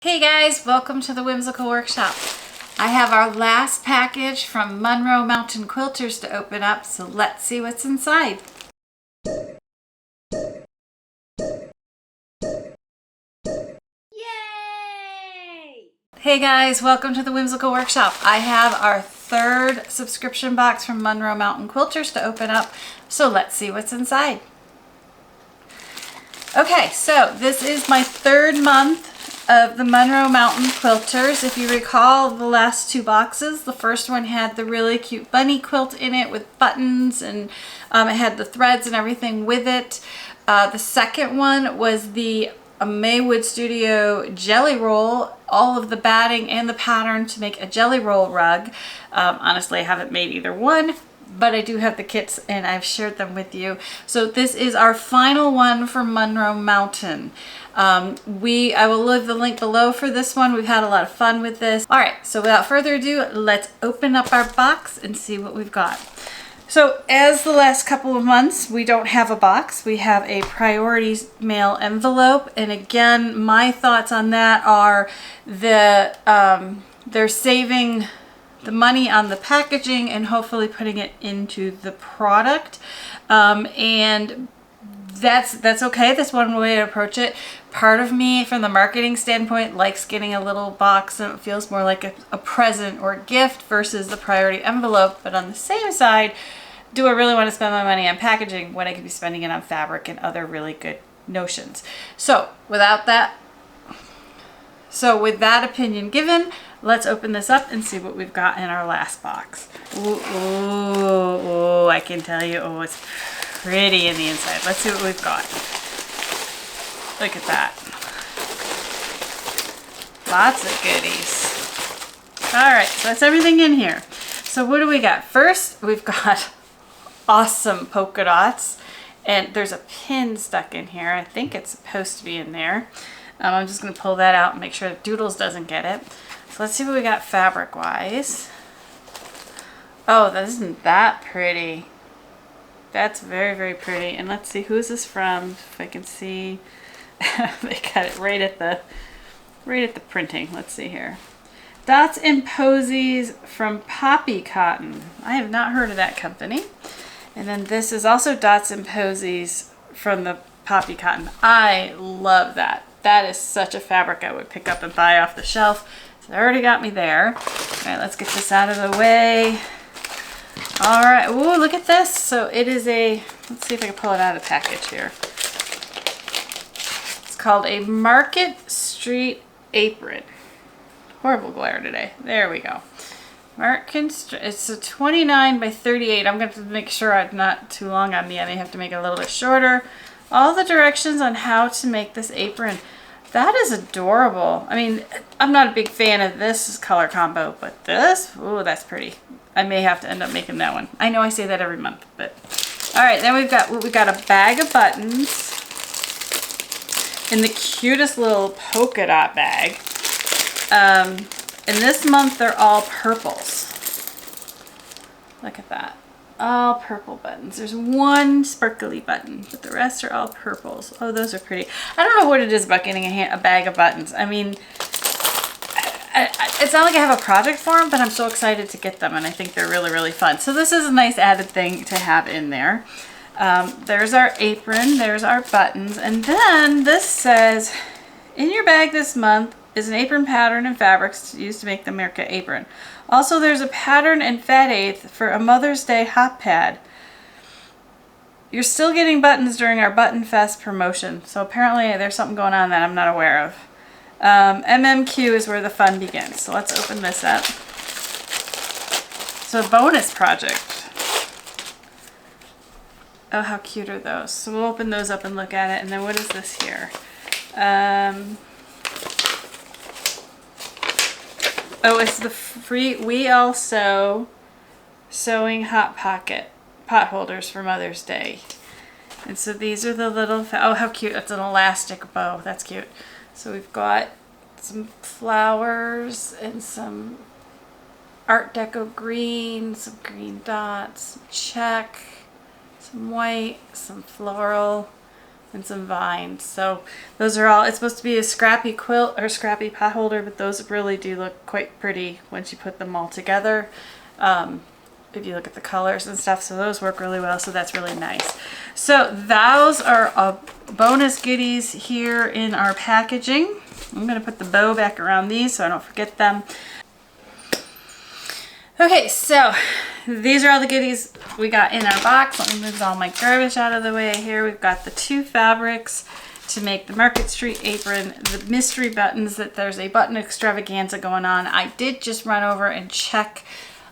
Hey guys, welcome to the Whimsical Workshop. I have our last package from Monroe Mountain Quilters to open up, so let's see what's inside. Yay! Hey guys, welcome to the Whimsical Workshop. I have our third subscription box from Monroe Mountain Quilters to open up, so let's see what's inside. Okay, so this is my third month of the Monroe Mountain Quilters. If you recall the last two boxes, the first one had the really cute bunny quilt in it with buttons, and it had the threads and everything with it. The second one was the Maywood Studio jelly roll, all of the batting and the pattern to make a jelly roll rug. Honestly, I haven't made either one, but I do have the kits and I've shared them with you. So this is our final one for Monroe Mountain. I will leave the link below for this one. We've had a lot of fun with this. All right, so without further ado, let's open up our box and see what we've got. So as the last couple of months, we don't have a box. We have a priority mail envelope. And again, my thoughts on that are they're saving the money on the packaging and hopefully putting it into the product. And that's okay. That's one way to approach it. Part of me, from the marketing standpoint, likes getting a little box and it feels more like a present or a gift versus the priority envelope. But on the same side, do I really want to spend my money on packaging when I could be spending it on fabric and other really good notions? So with that opinion given, let's open this up and see what we've got in our last box. Ooh, I can tell you, it's pretty in the inside. Let's see what we've got. Look at that. Lots of goodies. All right, so that's everything in here. So what do we got? First, we've got awesome polka dots, and there's a pin stuck in here. I think it's supposed to be in there. I'm just going to pull that out and make sure that Doodles doesn't get it. So let's see what we got fabric-wise. Oh, isn't that pretty? That's very, very pretty. And let's see, who's this from? If I can see. They got it right at the printing. Let's see here. Dots and Posies from Poppy Cotton. I have not heard of that company. And then this is also Dots and Posies from the Poppy Cotton. I love that. That is such a fabric I would pick up and buy off the shelf. So they already got me there. All right, let's get this out of the way. All right, ooh, look at this. So it is let's see if I can pull it out of the package here. It's called a Market Street Apron. Horrible glare today. There we go. It's a 29 by 38. I'm going to make sure I'm not too long on me. I may have to make it a little bit shorter. All the directions on how to make this apron. That is adorable. I mean, I'm not a big fan of this color combo, but this, ooh, that's pretty. I may have to end up making that one. I know I say that every month, but. All right, then we've got a bag of buttons in the cutest little polka dot bag. And this month they're all purples. Look at that. All purple buttons. There's one sparkly button, but the rest are all purples. Oh, those are pretty. I don't know what it is about getting a bag of buttons. I mean, it's not like I have a project for them, but I'm so excited to get them, and I think they're really, really fun. So this is a nice added thing to have in there. There's our apron. There's our buttons. And then this says, in your bag this month is an apron pattern and fabrics used to make the America apron. Also, there's a pattern and fat eighth for a Mother's Day hot pad. You're still getting buttons during our Button Fest promotion. So apparently there's something going on that I'm not aware of. MMQ is where the fun begins. So let's open this up. So a bonus project. Oh, how cute are those? So we'll open those up and look at it. And then what is this here? Oh, it's the free We All Sew sewing hot pot holders for Mother's Day. And so these are the little, oh, how cute. That's an elastic bow. That's cute. So we've got some flowers and some Art Deco green, some green dots, some check, some white, some floral. and some vines. So those are all, it's supposed to be a scrappy quilt or scrappy pot holder, but those really do look quite pretty once you put them all together. If you look at the colors and stuff, so those work really well, so that's really nice. So those are bonus goodies here in our packaging. I'm going to put the bow back around these so I don't forget them. Okay, so these are all the goodies we got in our box. Let me move all my garbage out of the way here. We've got the 2 fabrics to make the Market Street apron, the mystery buttons, that there's a button extravaganza going on. I did just run over and check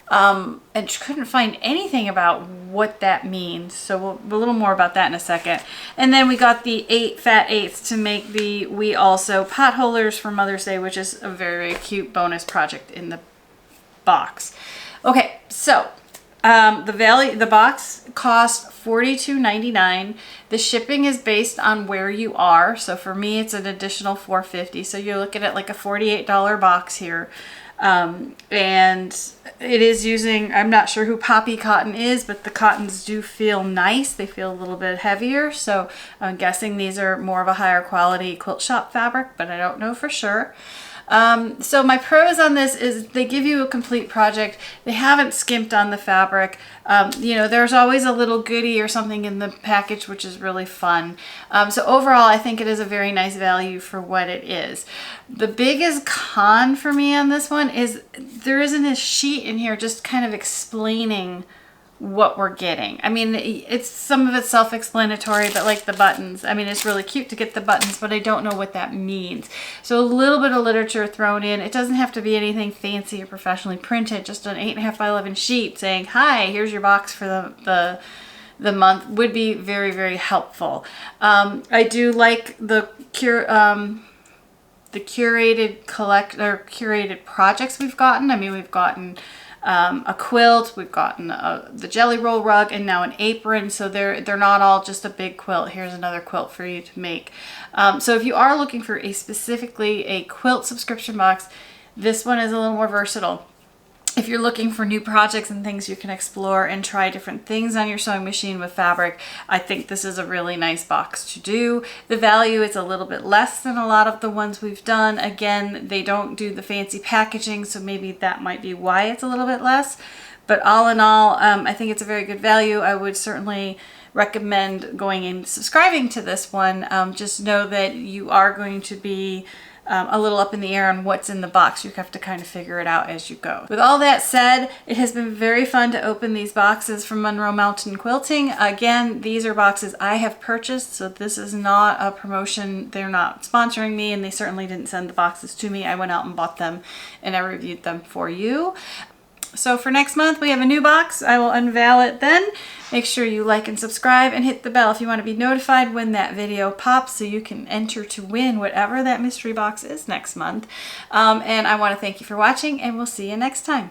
and couldn't find anything about what that means. So a little more about that in a second. And then we got the 8 fat 8s to make the We Also pot holders for Mother's Day, which is a very cute bonus project in the box. Okay, so the box cost $42.99. The shipping is based on where you are. So for me, it's an additional $4.50. So you're looking at like a $48 box here. And it is using, I'm not sure who Poppy Cotton is, but the cottons do feel nice. They feel a little bit heavier. So I'm guessing these are more of a higher quality quilt shop fabric, but I don't know for sure. So my pros on this is they give you a complete project. They haven't skimped on the fabric. You know, there's always a little goodie or something in the package, which is really fun. So overall, I think it is a very nice value for what it is. The biggest con for me on this one is there isn't a sheet in here just kind of explaining what we're getting. I mean, it's some of it's self-explanatory, but like the buttons, I mean, it's really cute to get the buttons, but I don't know what that means. So a little bit of literature thrown in. It doesn't have to be anything fancy or professionally printed, just an 8.5 by 11 sheet saying, hi, here's your box for the month would be very, very helpful. I do like the curated projects we've gotten. I mean, we've gotten a quilt, we've gotten the jelly roll rug, and now an apron. So they're not all just a big quilt. Here's another quilt for you to make. So if you are looking for specifically a quilt subscription box, this one is a little more versatile. If you're looking for new projects and things you can explore and try different things on your sewing machine with fabric, I think this is a really nice box to do. The value is a little bit less than a lot of the ones we've done. Again, they don't do the fancy packaging, so maybe that might be why it's a little bit less. But all in all, I think it's a very good value. I would certainly recommend going and subscribing to this one. Just know that you are going to be a little up in the air on what's in the box. You have to kind of figure it out as you go. With all that said, it has been very fun to open these boxes from Monroe Mountain Quilting. Again, these are boxes I have purchased, so this is not a promotion. They're not sponsoring me, and they certainly didn't send the boxes to me. I went out and bought them, and I reviewed them for you. So for next month, we have a new box. I will unveil it then. Make sure you like and subscribe and hit the bell if you want to be notified when that video pops so you can enter to win whatever that mystery box is next month. And I want to thank you for watching, and we'll see you next time.